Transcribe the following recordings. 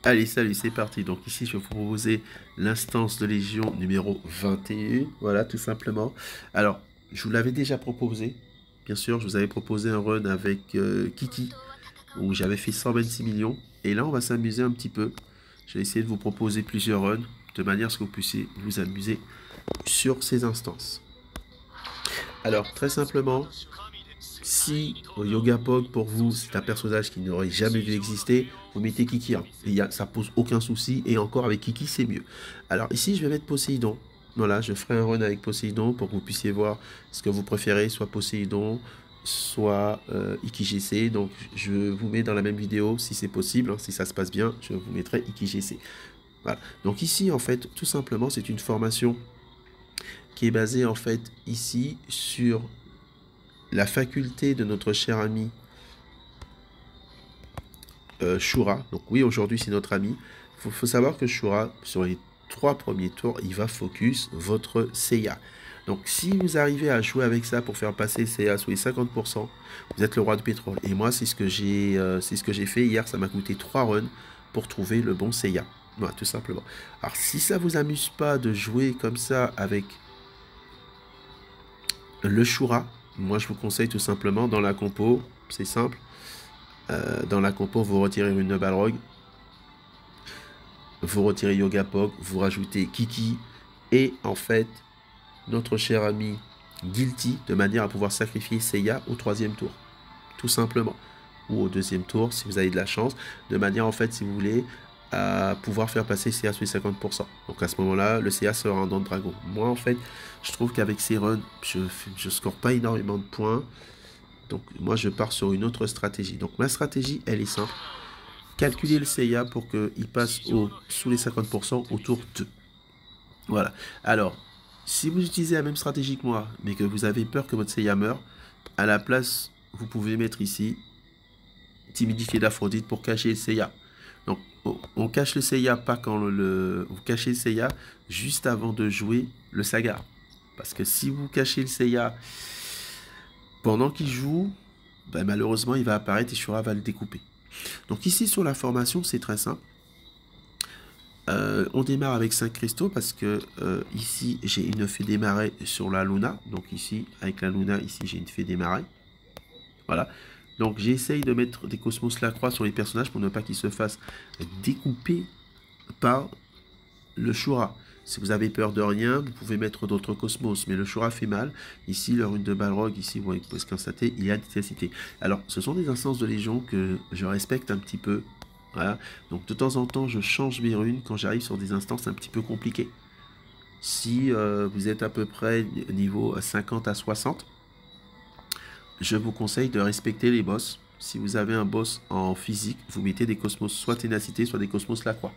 Allez, salut, c'est parti. Donc ici, je vais vous proposer l'instance de Légion numéro 21. Voilà, tout simplement. Alors, je vous l'avais déjà proposé. Bien sûr, je vous avais proposé un run avec Kiki, où j'avais fait 126 millions. Et là, on va s'amuser un petit peu. Je vais essayer de vous proposer plusieurs runs, de manière à ce que vous puissiez vous amuser sur ces instances. Alors, très simplement, si Yoga Pog pour vous c'est un personnage qui n'aurait jamais dû exister, vous mettez Kiki 1. Ça pose aucun souci et encore avec Kiki c'est mieux. Alors ici je vais mettre Poséidon. Voilà, je ferai un run avec Poséidon pour que vous puissiez voir ce que vous préférez, soit Poséidon, soit IkiGC. Donc je vous mets dans la même vidéo si c'est possible, hein, si ça se passe bien, je vous mettrai IkiGC. Voilà. Donc ici en fait tout simplement c'est une formation qui est basée en fait ici sur la faculté de notre cher ami Shura. Donc oui, aujourd'hui c'est notre ami. Faut savoir que Shura, sur les 3 premiers tours, il va focus votre Seiya. Donc si vous arrivez à jouer avec ça pour faire passer Seiya sous les 50%, vous êtes le roi du pétrole. Et moi c'est ce que j'ai fait hier, ça m'a coûté 3 runs pour trouver le bon Seiya. Voilà, tout simplement. Alors si ça vous amuse pas de jouer comme ça avec le Shura, moi je vous conseille tout simplement dans la compo, c'est simple. Dans la compo, vous retirez une Balrog, vous retirez Yoga Pog, vous rajoutez Kiki et en fait notre cher ami Guilty de manière à pouvoir sacrifier Seiya au 3e tour, tout simplement, ou au 2e tour si vous avez de la chance, de manière en fait si vous voulez à pouvoir faire passer Seiya sur les 50%. Donc à ce moment-là, le Seiya sera un dent de dragon. Moi en fait, je trouve qu'avec ces runs, je score pas énormément de points. Donc moi je pars sur une autre stratégie. Donc ma stratégie elle est simple. Calculer le Seiya pour qu'il passe sous les 50% au tour 2. Voilà. Alors, si vous utilisez la même stratégie que moi, mais que vous avez peur que votre Seiya meure, à la place, vous pouvez mettre ici Timidité d'Aphrodite pour cacher le Seiya. Donc, on cache le Seiya pas quand vous cachez le Seiya juste avant de jouer le Saga. Parce que si vous cachez le Seiya pendant qu'il joue, ben malheureusement il va apparaître et Shura va le découper. Donc ici sur la formation c'est très simple. On démarre avec 5 cristaux parce que ici j'ai une fée des marais sur la Luna. Donc ici avec la Luna, ici j'ai une fée des marais. Voilà. Donc j'essaye de mettre des cosmos Lacroix sur les personnages pour ne pas qu'ils se fassent découper par le Shura. Si vous avez peur de rien, vous pouvez mettre d'autres cosmos, mais le Shura fait mal. Ici, le rune de Balrog, ici, vous pouvez constater, il y a des ténacité. Alors, ce sont des instances de Légion que je respecte un petit peu. Voilà. Donc, de temps en temps, je change mes runes quand j'arrive sur des instances un petit peu compliquées. Si vous êtes à peu près niveau 50 à 60, je vous conseille de respecter les boss. Si vous avez un boss en physique, vous mettez des cosmos soit ténacité, soit des cosmos Lacroix.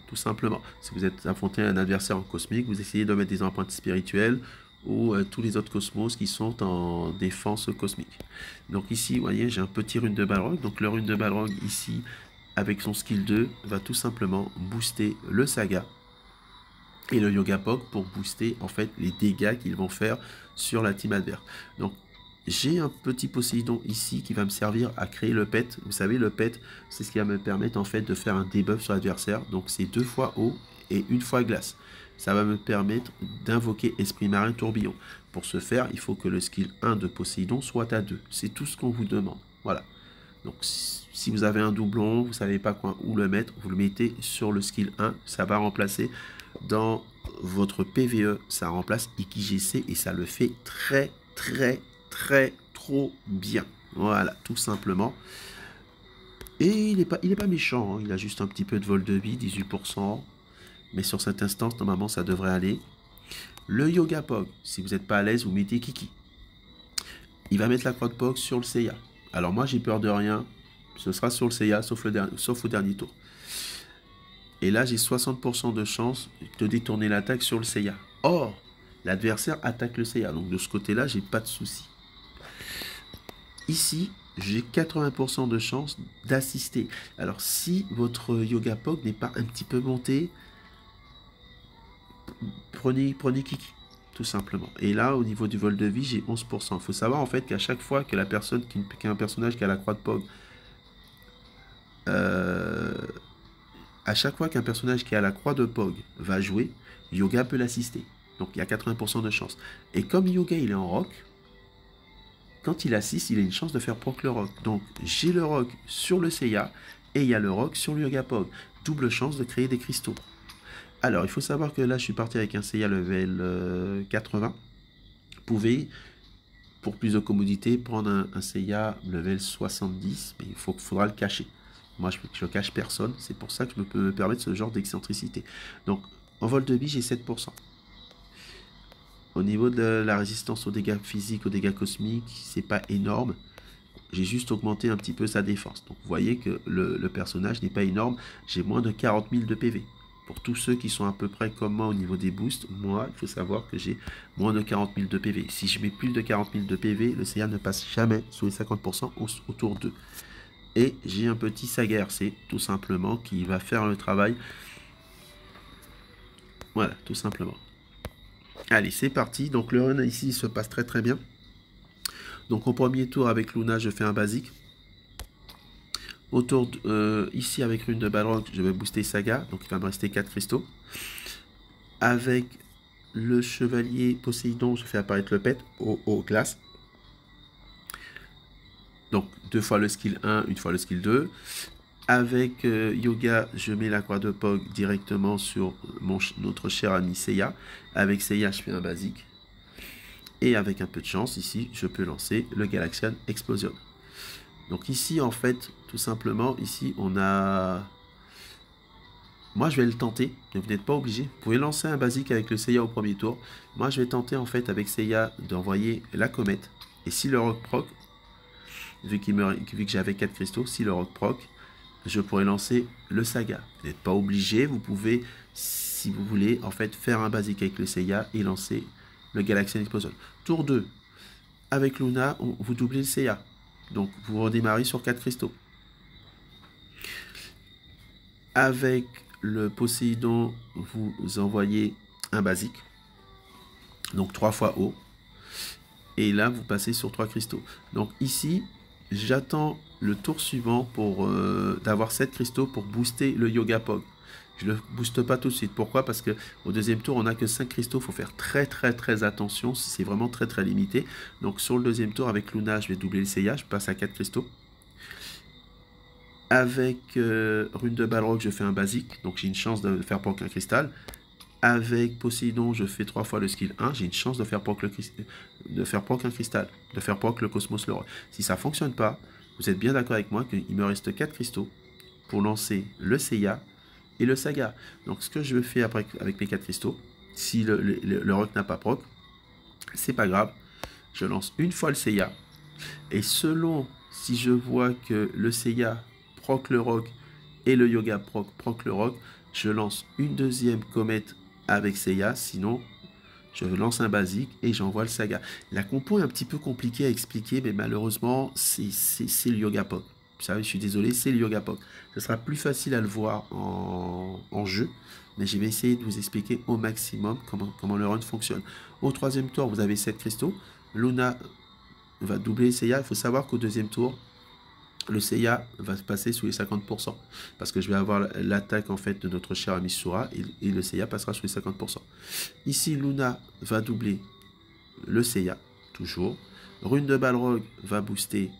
Tout simplement. Si vous êtes affronté à un adversaire en cosmique, vous essayez de mettre des empreintes spirituelles ou tous les autres cosmos qui sont en défense cosmique. Donc ici, vous voyez, j'ai un petit rune de Balrog. Donc le rune de Balrog ici, avec son skill 2, va tout simplement booster le Saga et le Yoga Pog pour booster en fait les dégâts qu'ils vont faire sur la team adverse. Donc j'ai un petit Poséidon ici qui va me servir à créer le pet. Vous savez, le pet, c'est ce qui va me permettre en fait de faire un debuff sur l'adversaire. Donc c'est 2 fois eau et 1 fois glace. Ça va me permettre d'invoquer Esprit Marin Tourbillon. Pour ce faire, il faut que le skill 1 de Poséidon soit à 2. C'est tout ce qu'on vous demande. Voilà. Donc si vous avez un doublon, vous ne savez pas où le mettre, vous le mettez sur le skill 1. Ça va remplacer dans votre PVE, ça remplace IkiGC et ça le fait très trop bien. Voilà, tout simplement. Et il est pas méchant, hein. Il a juste un petit peu de vol de vie, 18%. Mais sur cette instance, normalement, ça devrait aller. Le Yoga Pog, si vous n'êtes pas à l'aise, vous mettez Kiki. Il va mettre la croix de Pog sur le Seiya. Alors moi, j'ai peur de rien. Ce sera sur le Seiya, sauf au dernier tour. Et là, j'ai 60% de chance de détourner l'attaque sur le Seiya. Or, l'adversaire attaque le Seiya. Donc de ce côté-là, j'ai pas de souci. Ici, j'ai 80% de chance d'assister. Alors si votre Yoga Pog n'est pas un petit peu monté, prenez Kiki, tout simplement. Et là, au niveau du vol de vie, j'ai 11%. Il faut savoir en fait qu'à chaque fois que la personne qui a un personnage qui a la croix de Pog à chaque fois qu'un personnage qui a la croix de Pog va jouer, Yoga peut l'assister. Donc il y a 80% de chance. Et comme Yoga il est en rock, quand il assiste, il a une chance de faire proc le rock. Donc j'ai le rock sur le Seiya et il y a le rock sur le Yoga Pog. Double chance de créer des cristaux. Alors il faut savoir que là je suis parti avec un Seiya level 80. Vous pouvez, pour plus de commodité, prendre un Seiya level 70, mais il faudra le cacher. Moi je cache personne, c'est pour ça que je peux me permettre ce genre d'excentricité. Donc en vol de vie j'ai 7%. Au niveau de la résistance aux dégâts physiques, aux dégâts cosmiques, c'est pas énorme. J'ai juste augmenté un petit peu sa défense. Donc vous voyez que le personnage n'est pas énorme. J'ai moins de 40 000 de PV. Pour tous ceux qui sont à peu près comme moi au niveau des boosts, moi, il faut savoir que j'ai moins de 40 000 de PV. Si je mets plus de 40 000 de PV, le CA ne passe jamais sous les 50% autour d'eux. Et j'ai un petit Saga RC, tout simplement, qui va faire le travail. Voilà, tout simplement. Allez, c'est parti. Donc le run ici se passe très très bien. Donc au premier tour avec Luna, je fais un basique. Autour ici avec Rune de Balrog, je vais booster Saga. Donc il va me rester 4 cristaux. Avec le chevalier Poséidon, je fais apparaître le pet aux classes. Donc 2 fois le skill 1, 1 fois le skill 2. Avec Yoga, je mets la croix de Pog directement sur notre cher ami Seiya. Avec Seiya, je fais un basique. Et avec un peu de chance, ici, je peux lancer le Galaxian Explosion. Donc ici, en fait, tout simplement, ici, on a... Moi, je vais le tenter, mais vous n'êtes pas obligé. Vous pouvez lancer un basique avec le Seiya au premier tour. Moi, je vais tenter, en fait, avec Seiya, d'envoyer la comète. Et si le rock proc, vu que j'avais 4 cristaux, si le rock proc, je pourrais lancer le Saga. Vous n'êtes pas obligé, vous pouvez, si vous voulez, en fait, faire un basique avec le Seiya et lancer le Galaxian Explosion. Tour 2, avec Luna, vous doublez le Seiya. Donc, vous redémarrez sur 4 cristaux. Avec le Poséidon, vous envoyez un basique. Donc, 3 fois haut. Et là, vous passez sur 3 cristaux. Donc, ici, j'attends le tour suivant pour d'avoir 7 cristaux pour booster le Yoga Pog. Je ne le booste pas tout de suite. Pourquoi? Parce qu'au deuxième tour, on n'a que 5 cristaux. Il faut faire très attention. C'est vraiment très limité. Donc sur le deuxième tour, avec Luna, je vais doubler le Seiya. Je passe à 4 cristaux. Avec Rune de Balrog, je fais un basique. Donc j'ai une chance de faire proc un cristal. Avec Poséidon, je fais 3 fois le skill 1. J'ai une chance de faire proc un cristal. De faire proc le Cosmos Leroy. Si ça ne fonctionne pas, vous êtes bien d'accord avec moi qu'il me reste 4 cristaux pour lancer le Seiya et le Saga. Donc ce que je fais après avec mes 4 cristaux, si le rock n'a pas proc, c'est pas grave. Je lance une fois le Seiya. Et selon si je vois que le Seiya proc le rock et le Yoga proc le rock, je lance une deuxième comète avec Seiya. Sinon, je lance un basique et j'envoie le Saga. La compo est un petit peu compliquée à expliquer, mais malheureusement, c'est le Yoga Pog. Vous savez, je suis désolé, c'est le Yoga Pog. Ce sera plus facile à le voir en jeu, mais je vais essayer de vous expliquer au maximum comment le run fonctionne. Au troisième tour, vous avez 7 cristaux. Luna va doubler Seiya. Il faut savoir qu'au deuxième tour, le Seiya va se passer sous les 50%. Parce que je vais avoir l'attaque en fait de notre cher ami Sura et le Seiya passera sous les 50%. Ici, Luna va doubler le Seiya, toujours. Rune de Balrog va booster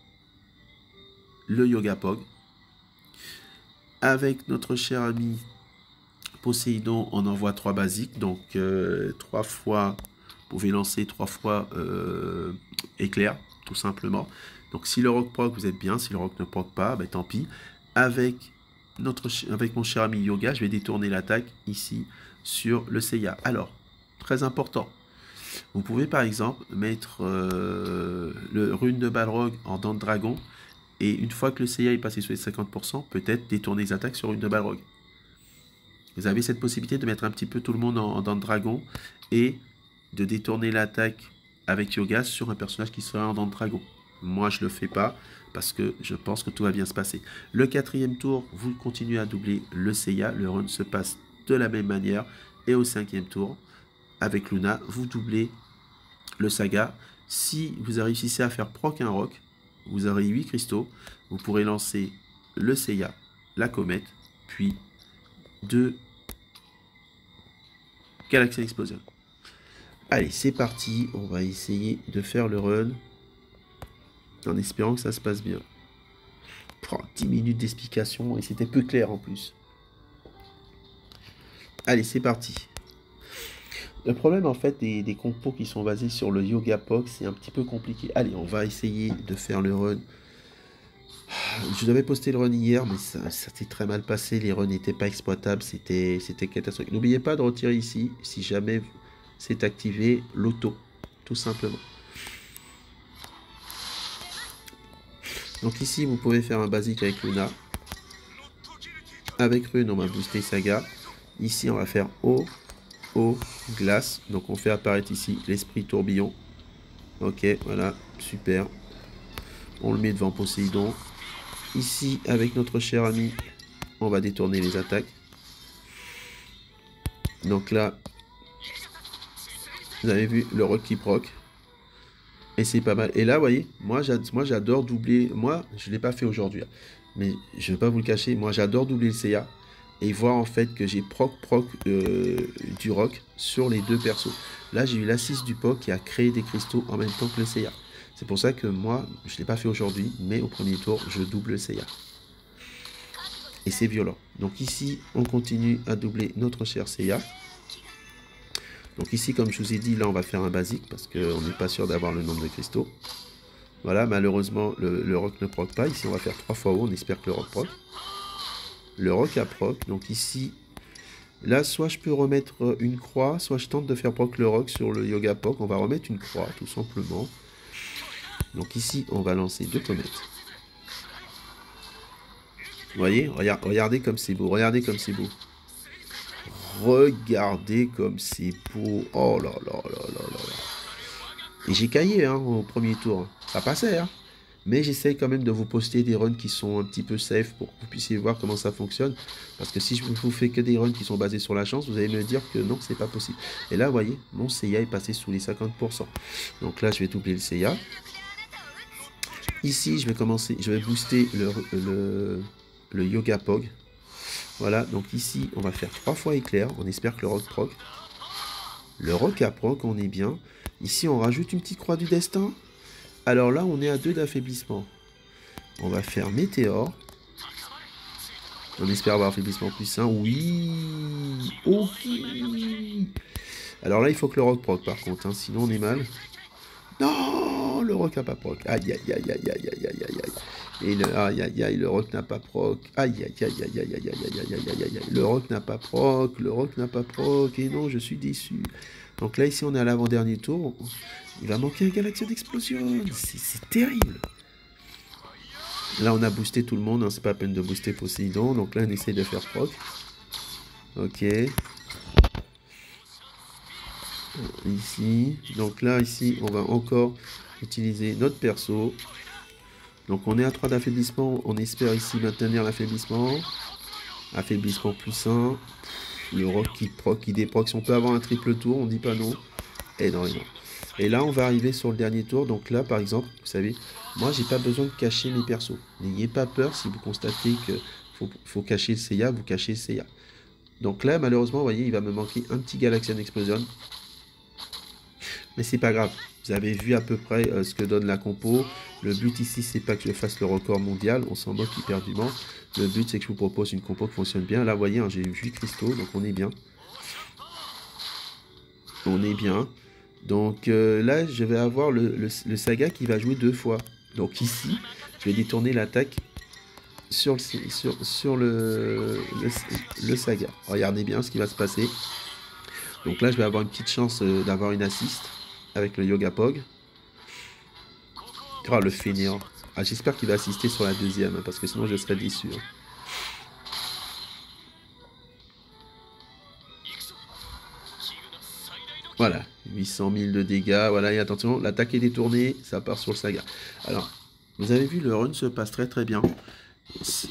le Yoga Pog. Avec notre cher ami Poséidon, on envoie 3 basiques. Donc 3 fois, vous pouvez lancer 3 fois éclair, tout simplement. Donc si le rock proc, vous êtes bien. Si le rock ne proc pas, ben, tant pis. Avec mon cher ami Yoga, je vais détourner l'attaque ici sur le Seiya. Alors, très important. Vous pouvez par exemple mettre le Rune de Balrog en dents de dragon. Et une fois que le Seiya est passé sur les 50%, peut-être détourner les attaques sur Rune de Balrog. Vous avez cette possibilité de mettre un petit peu tout le monde en dents de dragon et de détourner l'attaque avec Yoga sur un personnage qui sera en dents de dragon. Moi, je ne le fais pas parce que je pense que tout va bien se passer. Le quatrième tour, vous continuez à doubler le Seiya. Le run se passe de la même manière. Et au cinquième tour, avec Luna, vous doublez le Saga. Si vous réussissez à faire proc un rock, vous aurez 8 cristaux. Vous pourrez lancer le Seiya, la comète, puis de Galaxian Explosion. Allez, c'est parti. On va essayer de faire le run. En espérant que ça se passe bien. 10 minutes d'explication et c'était peu clair en plus. Allez, c'est parti. Le problème en fait des compos qui sont basés sur le Yoga Pog, c'est un petit peu compliqué. Allez, on va essayer de faire le run. Je devais poster le run hier, mais ça s'est très mal passé. Les runs n'étaient pas exploitables, c'était catastrophique. N'oubliez pas de retirer ici, si jamais c'est activé, l'auto, tout simplement. Donc ici, vous pouvez faire un basique avec Luna. Avec Rune, on va booster Saga. Ici, on va faire eau, glace. Donc on fait apparaître ici l'esprit tourbillon. Ok, voilà, super. On le met devant Poséidon. Ici, avec notre cher ami, on va détourner les attaques. Donc là, vous avez vu le rock qui proc. Et c'est pas mal. Et là, vous voyez, moi j'adore doubler. Moi, je ne l'ai pas fait aujourd'hui. Mais je ne vais pas vous le cacher. Moi, j'adore doubler le Seiya. Et voir en fait que j'ai proc du rock sur les deux persos. Là, j'ai eu l'assist du POC qui a créé des cristaux en même temps que le Seiya. C'est pour ça que moi, je ne l'ai pas fait aujourd'hui. Mais au premier tour, je double le Seiya. Et c'est violent. Donc ici, on continue à doubler notre cher Seiya. Donc ici, comme je vous ai dit, là, on va faire un basique parce qu'on n'est pas sûr d'avoir le nombre de cristaux. Voilà, malheureusement, le rock ne proc pas. Ici, on va faire 3 fois haut. On espère que le rock proc. Le rock a proc. Donc ici, là, soit je peux remettre une croix, soit je tente de faire proc le rock sur le Yoga Pog. On va remettre une croix, tout simplement. Donc ici, on va lancer 2 comètes. Vous voyez, regardez comme c'est beau. Regardez comme c'est beau. Regardez comme c'est beau. Oh là là là là là là. Et j'ai caillé hein, au premier tour. Ça passait. Hein. Mais j'essaye quand même de vous poster des runs qui sont un petit peu safe pour que vous puissiez voir comment ça fonctionne. Parce que si je vous fais que des runs qui sont basés sur la chance, vous allez me dire que non, c'est pas possible. Et là, vous voyez, mon Seiya est passé sous les 50%. Donc là, je vais doubler le Seiya. Ici, je vais booster le Yoga Pog. Voilà, donc ici, on va faire 3 fois éclair. On espère que le rock proc. Le rock a proc, on est bien. Ici, on rajoute une petite croix du destin. Alors là, on est à 2 d'affaiblissement. On va faire météore. On espère avoir affaiblissement plus 1. Oui. Ok. Alors là, il faut que le rock proc par contre. Hein, sinon, on est mal. Non, le rock n'a pas proc. Aïe, aïe, aïe, aïe, aïe, aïe, aïe, aïe, aïe. Et aïe, aïe, aïe, le rock n'a pas proc. Aïe, aïe, aïe, aïe, aïe, aïe, aïe, aïe, aïe, aïe, aïe. Le rock n'a pas proc. Le rock n'a pas proc. Et non, je suis déçu. Donc là, ici, on est à l'avant-dernier tour. Il va manquer un Galaxian Explosion. C'est terrible. Là, on a boosté tout le monde. Hein, c'est pas la peine de booster Poséidon. Donc là, on essaye de faire proc. Ok. Ici. Donc là, ici, on va encore utiliser notre perso. Donc on est à 3 d'affaiblissement. On espère ici maintenir l'affaiblissement. Affaiblissement plus 1. Le rock qui proc, qui déproc. Si on peut avoir un triple tour, on dit pas non. Et non, et non. Et là, on va arriver sur le dernier tour. Donc là, par exemple, vous savez, moi, j'ai pas besoin de cacher mes persos. N'ayez pas peur si vous constatez que faut cacher le Seiya, vous cachez le Seiya. Donc là, malheureusement, vous voyez, il va me manquer un petit Galaxian Explosion. Mais c'est pas grave. Vous avez vu à peu près ce que donne la compo. Le but ici, c'est pas que je fasse le record mondial. On s'en moque éperdument. Le but, c'est que je vous propose une compo qui fonctionne bien. Là, vous voyez, hein, j'ai eu 8 cristaux, donc on est bien. On est bien. Donc là, je vais avoir le Saga qui va jouer 2 fois. Donc ici, je vais détourner l'attaque sur le Saga. Regardez bien ce qui va se passer. Donc là, je vais avoir une petite chance d'avoir une assist avec le Yoga Pog. Oh, le fainéant. Ah, j'espère qu'il va assister sur la deuxième, hein, parce que sinon je serais déçu. Hein. Voilà, 800 000 de dégâts. Voilà, et attention, l'attaque est détournée, ça part sur le Saga. Alors, vous avez vu, le run se passe très très bien.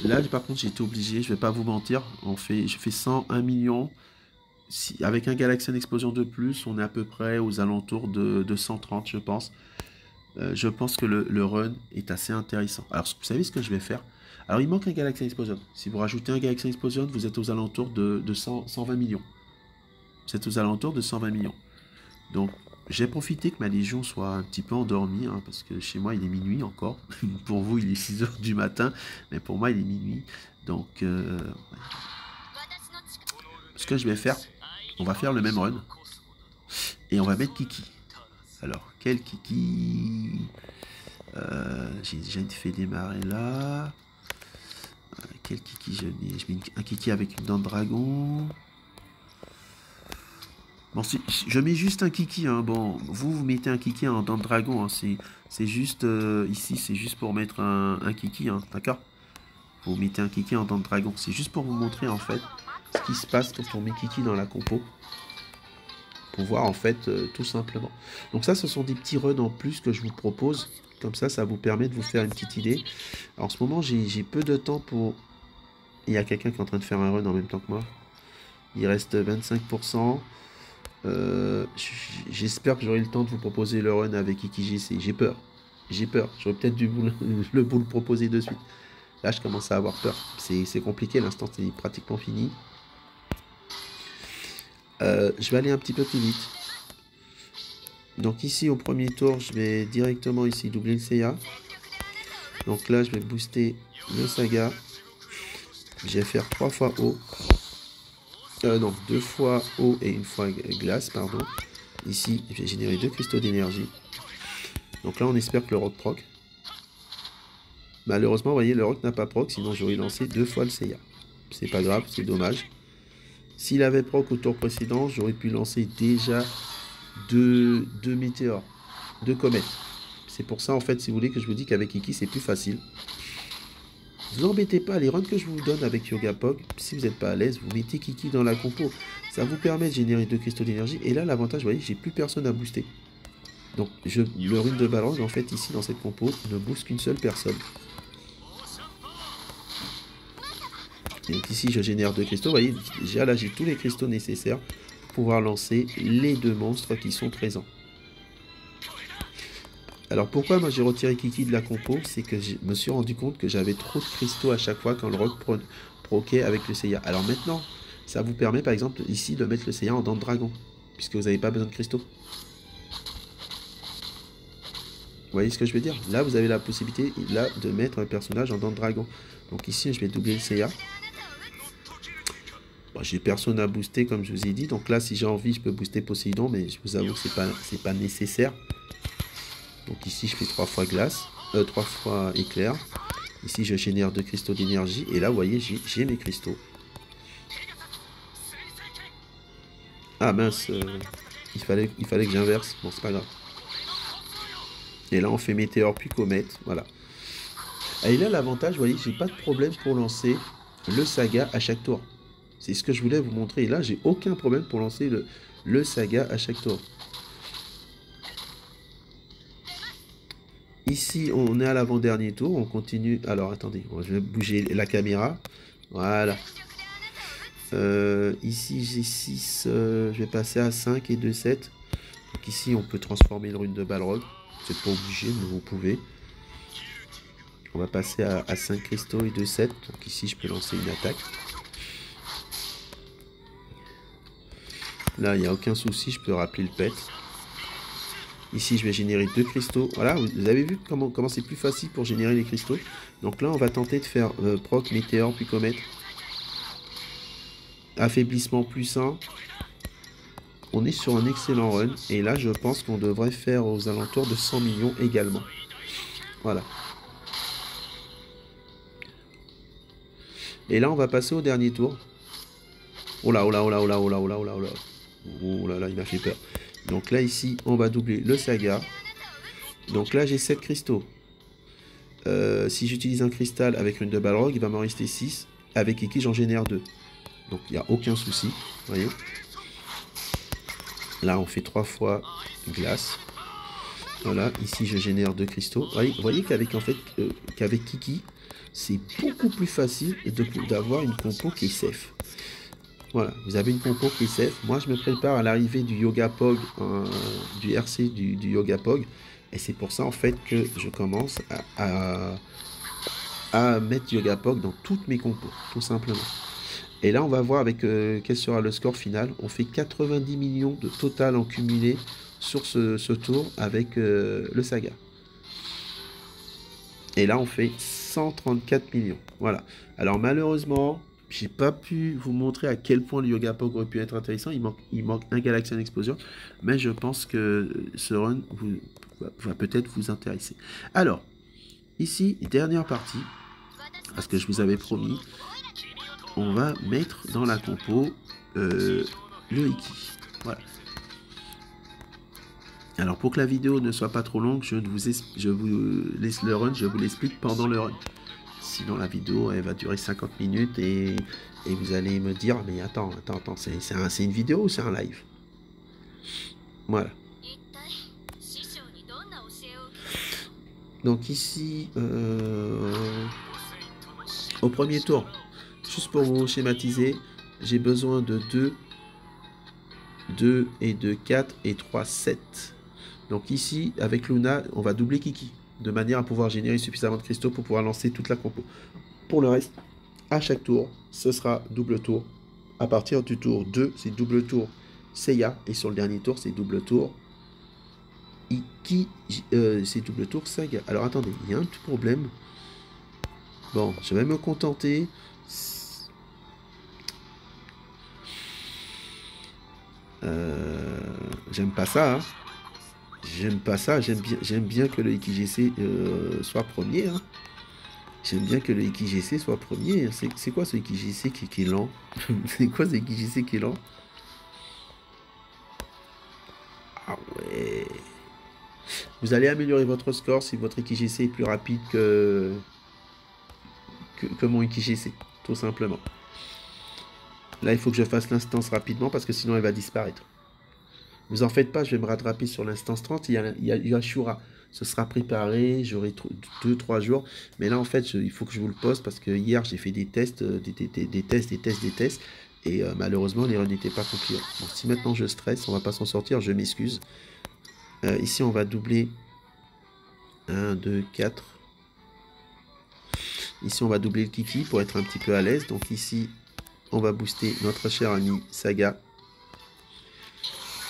Là, par contre, j'ai été obligé, je vais pas vous mentir, je fais 101 millions. Si, avec un Galaxian Explosion de plus, on est à peu près aux alentours de 130, je pense. Je pense que le run est assez intéressant. Alors, vous savez ce que je vais faire? Alors, il manque un Galaxy Explosion. Si vous rajoutez un Galaxy Explosion, vous êtes aux alentours de 120 millions. Vous êtes aux alentours de 120 millions. Donc, j'ai profité que ma Légion soit un petit peu endormie, hein, parce que chez moi, il est minuit encore. Pour vous, il est 6 heures du matin, mais pour moi, il est minuit. Donc, ce que je vais faire, on va faire le même run. Et on va mettre Kiki. Alors, quel Kiki? J'ai déjà fait démarrer là. Quel Kiki je mets? Je mets un Kiki avec une dent de dragon. Bon, je mets juste un Kiki. Hein. Bon, vous mettez un Kiki en dent de dragon. Hein. C'est juste ici, c'est juste pour mettre un Kiki. Hein. D'accord? Vous mettez un Kiki en dent de dragon. C'est juste pour vous montrer en fait ce qui se passe quand on met Kiki dans la compo. Pour voir en fait tout simplement. Donc ça, ce sont des petits runs en plus que je vous propose. Comme ça vous permet de vous faire une petite idée. Alors, en ce moment, j'ai peu de temps pour... Il y a quelqu'un qui est en train de faire un run en même temps que moi. Il reste 25%. J'espère que j'aurai le temps de vous proposer le run avec IkiGC. J'ai peur. J'ai peur. J'aurais peut-être dû vous le proposer de suite. Là, je commence à avoir peur. C'est compliqué. L'instant est pratiquement fini. Je vais aller un petit peu plus vite. Donc ici, au premier tour, je vais directement ici doubler le Seiya. Donc là, je vais booster le Saga. Je vais faire 3 fois eau. Non, 2 fois eau et 1 fois glace, pardon. Ici, je vais générer 2 cristaux d'énergie. Donc là, on espère que le roc proc. Malheureusement, vous voyez, le roc n'a pas proc, sinon j'aurais lancé 2 fois le Seiya. C'est pas grave, c'est dommage. S'il avait proc au tour précédent, j'aurais pu lancer déjà 2 météores, 2 comètes. C'est pour ça, en fait, si vous voulez, que je vous dis qu'avec Iki, c'est plus facile. Ne vous embêtez pas, les runs que je vous donne avec Yogapog, si vous n'êtes pas à l'aise, vous mettez Kiki dans la compo. Ça vous permet de générer 2 cristaux d'énergie. Et là, l'avantage, vous voyez, j'ai plus personne à booster. Donc, le rune de balance, en fait, ici, dans cette compo, ne booste qu'une seule personne. Et donc ici, je génère 2 cristaux. Vous voyez, déjà là, j'ai tous les cristaux nécessaires pour pouvoir lancer les 2 monstres qui sont présents. Alors pourquoi moi j'ai retiré Kiki de la compo? C'est que je me suis rendu compte que j'avais trop de cristaux à chaque fois quand le roc proquait avec le Seiya. Alors maintenant, ça vous permet par exemple ici de mettre le Seiya en dent de dragon, puisque vous n'avez pas besoin de cristaux. Vous voyez ce que je veux dire? Là, vous avez la possibilité là, de mettre un personnage en dent de dragon. Donc ici, je vais doubler le Seiya. Bon, j'ai personne à booster comme je vous ai dit. Donc là, si j'ai envie, je peux booster Poséidon, mais je vous avoue que c'est pas nécessaire. Donc ici, je fais 3 fois glace, 3 fois éclair. Ici, je génère 2 cristaux d'énergie. Et là, vous voyez, j'ai mes cristaux. Ah mince, il fallait que j'inverse. Bon, c'est pas grave. Et là, on fait météore puis comète. Voilà. Et là, l'avantage, vous voyez, j'ai pas de problème pour lancer le Saga à chaque tour. C'est ce que je voulais vous montrer. Et là, j'ai aucun problème pour lancer le Saga à chaque tour. Ici, on est à l'avant-dernier tour. On continue. Alors, attendez. Je vais bouger la caméra. Voilà. Ici, j'ai 6. Je vais passer à 5 et 2, 7. Donc ici, on peut transformer le rune de Balrog. Vous n'êtes pas obligé, mais vous pouvez. On va passer à 5 cristaux et 2, 7. Donc ici, je peux lancer une attaque. Là, il n'y a aucun souci. Je peux rappeler le pet. Ici, je vais générer 2 cristaux. Voilà, vous avez vu comment c'est plus facile pour générer les cristaux. Donc là, on va tenter de faire proc, météore, puis comète. Affaiblissement plus 1. On est sur un excellent run. Et là, je pense qu'on devrait faire aux alentours de 100 millions également. Voilà. Et là, on va passer au dernier tour. Oh là, oh là, oh là, oh là, oh là, oh là, oh là, oh là. Oh là là, il m'a fait peur. Donc là, ici, on va doubler le Saga. Donc là, j'ai 7 cristaux. Si j'utilise un cristal avec une de Balrog, il va m'en rester 6. Avec Iki, j'en génère 2. Donc, il n'y a aucun souci. Voyez. Là, on fait 3 fois glace. Voilà. Ici, je génère 2 cristaux. Vous voyez qu'avec Kiki, c'est beaucoup plus facile d'avoir une compo qui est safe. Voilà, vous avez une compo qui est safe. Moi, je me prépare à l'arrivée du Yogapog, du RC du Yogapog. Et c'est pour ça, en fait, que je commence à à mettre Yoga Pog dans toutes mes compos, tout simplement. Et là, on va voir avec quel sera le score final. On fait 90 millions de total en cumulé sur ce tour avec le Saga. Et là, on fait 134 millions. Voilà. Alors, malheureusement, j'ai pas pu vous montrer à quel point le Yoga Pog aurait pu être intéressant. Il manque un Galaxian Explosion. Mais je pense que ce run va peut-être vous intéresser. Alors, ici, dernière partie. Parce que je vous avais promis. On va mettre dans la compo le Iki. Voilà. Alors pour que la vidéo ne soit pas trop longue, je vous laisse le run, je vous l'explique pendant le run. Sinon la vidéo elle va durer 50 minutes et vous allez me dire mais attends, c'est une vidéo ou c'est un live? Voilà. Donc ici, au premier tour, juste pour vous schématiser, j'ai besoin de 2 et 2, 4 et 3, 7. Donc ici, avec Luna, on va doubler Kiki, de manière à pouvoir générer suffisamment de cristaux pour pouvoir lancer toute la compo. Pour le reste, à chaque tour, ce sera double tour. À partir du tour 2, c'est double tour Seiya, et sur le dernier tour, c'est double tour Iki, c'est double tour Saga. Alors attendez, il y a un petit problème. Bon, je vais me contenter. J'aime pas ça, hein. J'aime pas ça, j'aime bien que le IKGC soit premier. Hein. J'aime bien que le IKGC soit premier. C'est quoi ce IKGC qui est lent? C'est quoi ce IKGC qui est lent? Ah ouais. Vous allez améliorer votre score si votre IKGC est plus rapide que mon IKGC, tout simplement. Là, il faut que je fasse l'instance rapidement parce que sinon elle va disparaître. Vous en faites pas, je vais me rattraper sur l'instance 30. Il y a Yashura. Ce sera préparé, j'aurai 2-3 jours. Mais là, en fait, il faut que je vous le poste parce que hier, j'ai fait des tests, des tests. Et malheureusement, les runs n'étaient pas concluants. Bon, si maintenant je stresse, on va pas s'en sortir, je m'excuse. Ici, on va doubler 1, 2, 4. Ici, on va doubler le Kiki pour être un petit peu à l'aise. Donc ici, on va booster notre cher ami Saga.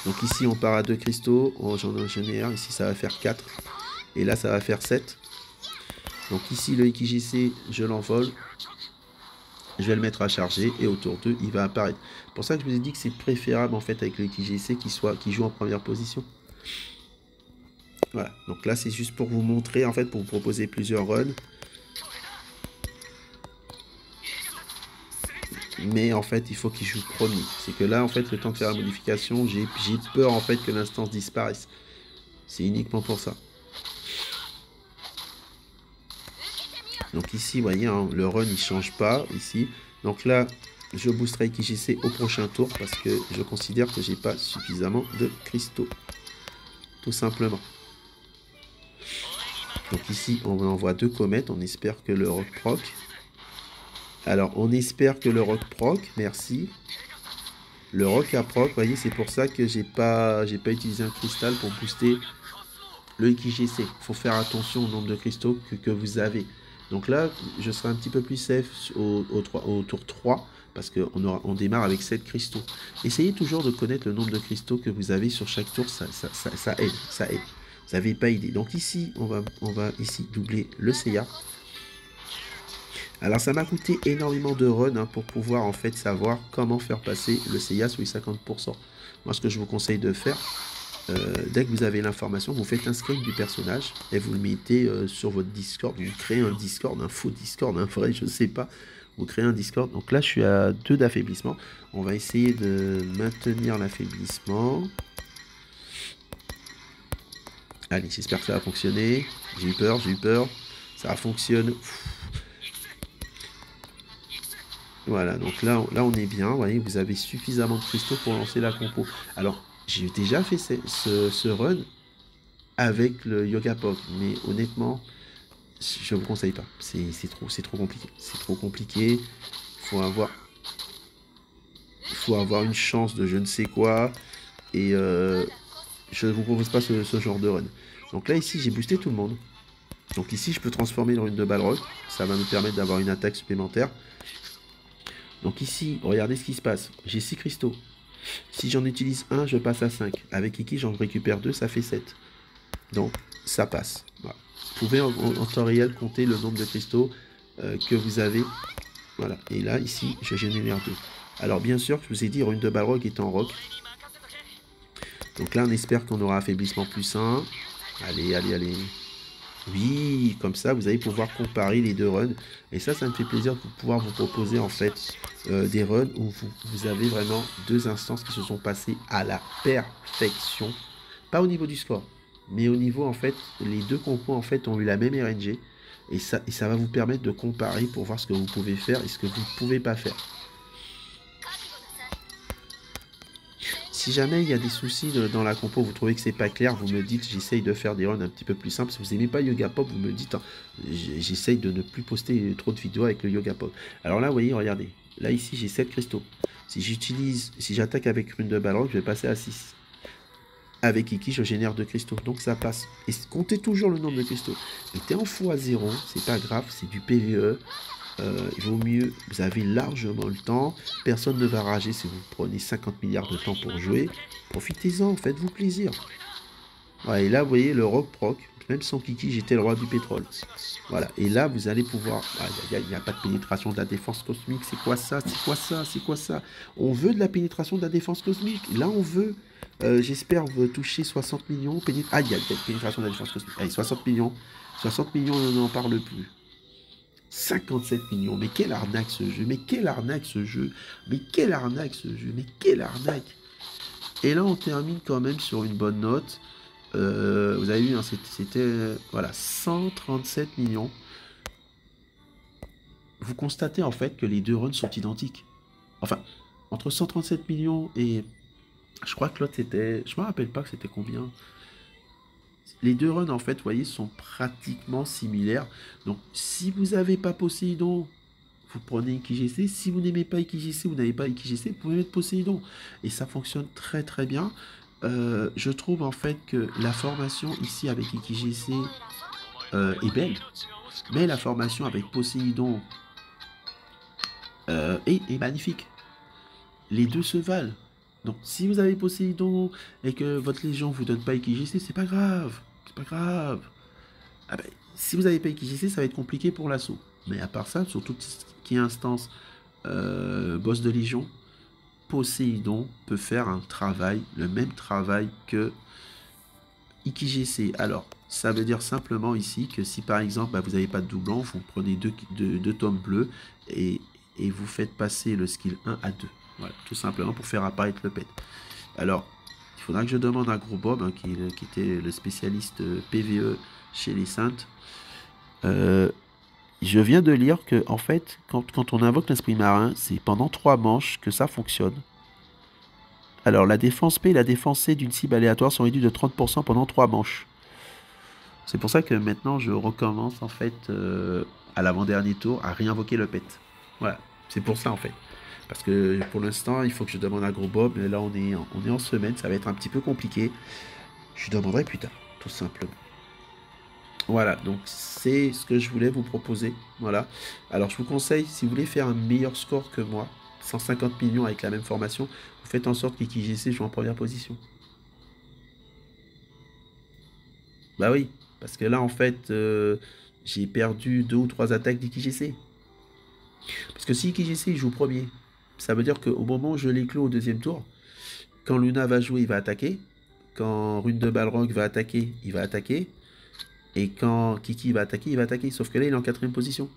Donc ici, on part à 2 cristaux. Oh, j'en génère. Ici, ça va faire 4. Et là, ça va faire 7. Donc ici, le IKGC, je l'envole. Je vais le mettre à charger. Et au tour 2, il va apparaître. C'est pour ça que je vous ai dit que c'est préférable, en fait, avec le IKGC qui joue en première position. Voilà. Donc là, c'est juste pour vous montrer, en fait, pour vous proposer plusieurs runs. Mais en fait, il faut qu'il joue premier. C'est que là, en fait, le temps de faire la modification, j'ai peur, en fait, que l'instance disparaisse. C'est uniquement pour ça. Donc ici, vous voyez, hein, le run, il change pas, ici. Donc là, je boosterai IKGC au prochain tour, parce que je considère que j'ai pas suffisamment de cristaux. Tout simplement. Donc ici, on envoie 2 comètes, on espère que le rock proc. Alors, on espère que le rock proc, merci. Le rock à proc, vous voyez, c'est pour ça que j'ai pas utilisé un cristal pour booster le IKGC. Il faut faire attention au nombre de cristaux que vous avez. Donc là, je serai un petit peu plus safe au tour 3, parce qu'on démarre avec 7 cristaux. Essayez toujours de connaître le nombre de cristaux que vous avez sur chaque tour, ça aide, ça aide. Vous n'avez pas idée. Donc ici, on va ici doubler le Seiya. Alors ça m'a coûté énormément de runs hein, pour pouvoir en fait savoir comment faire passer le Seiya sous les 50%. Moi ce que je vous conseille de faire, dès que vous avez l'information, vous faites un screen du personnage et vous le mettez sur votre Discord. Vous créez un Discord, un faux Discord, un vrai, je sais pas. Vous créez un Discord. Donc là je suis à 2 d'affaiblissement. On va essayer de maintenir l'affaiblissement. Allez, j'espère que ça va fonctionner. J'ai eu peur. Ça fonctionne. Voilà, donc là on est bien, vous voyez, vous avez suffisamment de cristaux pour lancer la compo. Alors, j'ai déjà fait ce run avec le Yoga Pog, mais honnêtement, je ne vous conseille pas. C'est trop compliqué. C'est trop compliqué. Il faut avoir une chance de je ne sais quoi. Et je ne vous propose pas ce genre de run. Donc là, ici, j'ai boosté tout le monde. Donc ici, je peux transformer une rune de Balrog. Ça va me permettre d'avoir une attaque supplémentaire. Donc ici, regardez ce qui se passe. J'ai 6 cristaux. Si j'en utilise un, je passe à 5. Avec Iki, j'en récupère 2, ça fait 7. Donc, ça passe. Voilà. Vous pouvez en temps réel compter le nombre de cristaux que vous avez. Voilà. Et là, ici, je génère 2. Alors, bien sûr, je vous ai dit, rune de Balrog est en rock. Donc là, on espère qu'on aura affaiblissement plus 1. Allez, allez, allez. Oui, comme ça, vous allez pouvoir comparer les deux runs. Et ça me fait plaisir de pouvoir vous proposer en fait des runs où vous avez vraiment deux instances qui se sont passées à la perfection. Pas au niveau du score, mais au niveau en fait, les deux compos en fait ont eu la même RNG. Et ça va vous permettre de comparer pour voir ce que vous pouvez faire et ce que vous ne pouvez pas faire. Si jamais il y a des soucis dans la compo, vous trouvez que c'est pas clair, vous me dites, j'essaye de faire des runs un petit peu plus simples. Si vous n'aimez pas Yoga Pop, vous me dites, hein, j'essaye de ne plus poster trop de vidéos avec le Yoga Pop. Alors là, vous voyez, regardez. Là, ici, j'ai 7 cristaux. Si j'attaque avec rune de Balrog, je vais passer à 6. Avec Iki, je génère 2 cristaux. Donc ça passe. Et comptez toujours le nombre de cristaux. Mettez en x0, c'est pas grave, c'est du PVE. Il vaut mieux, vous avez largement le temps, personne ne va rager si vous prenez 50 milliards de temps pour jouer, profitez-en, faites-vous plaisir. Ouais, et là vous voyez le rock proc, même sans Kiki j'étais le roi du pétrole. Voilà, et là vous allez pouvoir, il n'y a pas de pénétration de la défense cosmique, c'est quoi ça, c'est quoi ça, c'est quoi ça? On veut de la pénétration de la défense cosmique, là on veut, j'espère toucher 60 millions, il y a pénétration de la défense cosmique, allez 60 millions, on n'en parle plus. 57 millions, mais quelle arnaque ce jeu, mais quelle arnaque ce jeu, mais quelle arnaque ce jeu, mais quelle arnaque. Et là on termine quand même sur une bonne note. Vous avez vu, hein, c'était voilà, 137 millions. Vous constatez en fait que les deux runs sont identiques. Enfin, entre 137 millions et... Je crois que l'autre c'était... Je me rappelle pas que c'était combien. Les deux runs, en fait, vous voyez, sont pratiquement similaires. Donc, si vous n'avez pas Poséidon, vous prenez IkiGC. Si vous n'aimez pas IkiGC, vous n'avez pas IkiGC, vous pouvez mettre Poséidon. Et ça fonctionne très très bien. Je trouve en fait que la formation ici avec IkiGC est belle. Mais la formation avec Poséidon est magnifique. Les deux se valent. Donc, si vous avez Poséidon et que votre légion vous donne pas IkiGC, c'est pas grave. C'est pas grave. Ah ben, si vous n'avez pas IkiGC, ça va être compliqué pour l'assaut. Mais à part ça, sur tout ce qui est instance boss de légion, Poséidon peut faire un travail, le même travail que IkiGC. Alors, ça veut dire simplement ici que si par exemple vous n'avez pas de doublon, vous prenez deux tomes bleus et vous faites passer le skill 1 à 2. Voilà, tout simplement pour faire apparaître le pet. Alors, il faudra que je demande à Gros Bob, hein, qui était le spécialiste PVE chez les Saintes. Je viens de lire que, en fait, quand on invoque l'esprit marin, c'est pendant 3 manches que ça fonctionne. Alors, la défense P et la défense C d'une cible aléatoire sont réduites de 30% pendant 3 manches. C'est pour ça que maintenant, je recommence, en fait, à l'avant-dernier tour, à réinvoquer le pet. Voilà, c'est pour ça, en fait. Parce que pour l'instant, il faut que je demande à Gros Bob, mais là, on est en semaine, ça va être un petit peu compliqué. Je demanderai plus tard, tout simplement. Voilà, donc c'est ce que je voulais vous proposer. Voilà. Alors je vous conseille, si vous voulez faire un meilleur score que moi, 150 millions avec la même formation, vous faites en sorte qu'IkiGC joue en première position. Bah oui, parce que là en fait, j'ai perdu 2 ou 3 attaques d'IkiGC. Parce que si IkiGC joue premier, ça veut dire qu'au moment où je l'éclôt au deuxième tour, quand Luna va jouer, il va attaquer. Quand Rune de Balrog va attaquer, il va attaquer. Et quand Kiki va attaquer, il va attaquer. Sauf que là, il est en 4ème position.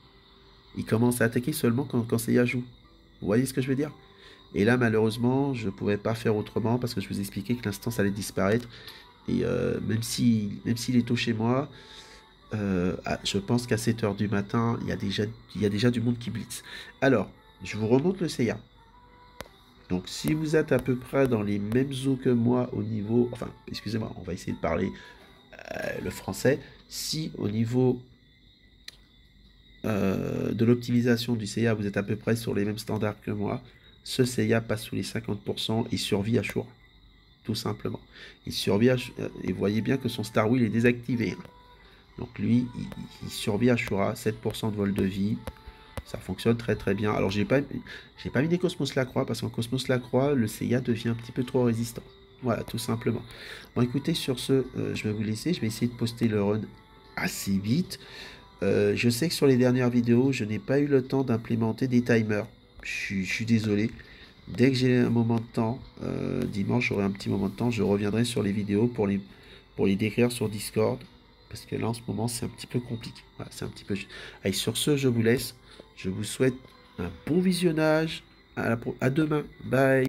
Il commence à attaquer seulement quand Seiya joue. Vous voyez ce que je veux dire? Et là, malheureusement, je ne pouvais pas faire autrement parce que je vous expliquais que l'instance allait disparaître. Et même s'il est tôt chez moi, je pense qu'à 7 h du matin, il y a déjà du monde qui blitz. Alors, je vous remonte le Seiya. Donc, si vous êtes à peu près dans les mêmes eaux que moi au niveau... Enfin, excusez-moi, on va essayer de parler le français. Si au niveau de l'optimisation du Seiya, vous êtes à peu près sur les mêmes standards que moi, ce Seiya passe sous les 50% et survit à Shura. Tout simplement. Il survit et vous voyez bien que son Star Wheel est désactivé. Donc lui, il survit à Shura, 7% de vol de vie. Ça fonctionne très très bien. Alors j'ai pas mis des Cosmos Lacroix parce qu'en Cosmos Lacroix, le CIA devient un petit peu trop résistant. Voilà, tout simplement. Bon écoutez, sur ce, je vais vous laisser. Je vais essayer de poster le run assez vite. Je sais que sur les dernières vidéos, je n'ai pas eu le temps d'implémenter des timers. Je suis désolé. Dès que j'ai un moment de temps, dimanche, j'aurai un petit moment de temps, je reviendrai sur les vidéos pour les décrire sur Discord. Parce que là, en ce moment, c'est un petit peu compliqué. Voilà, c'est un petit peu... Allez, sur ce, je vous laisse. Je vous souhaite un bon visionnage. À demain. Bye.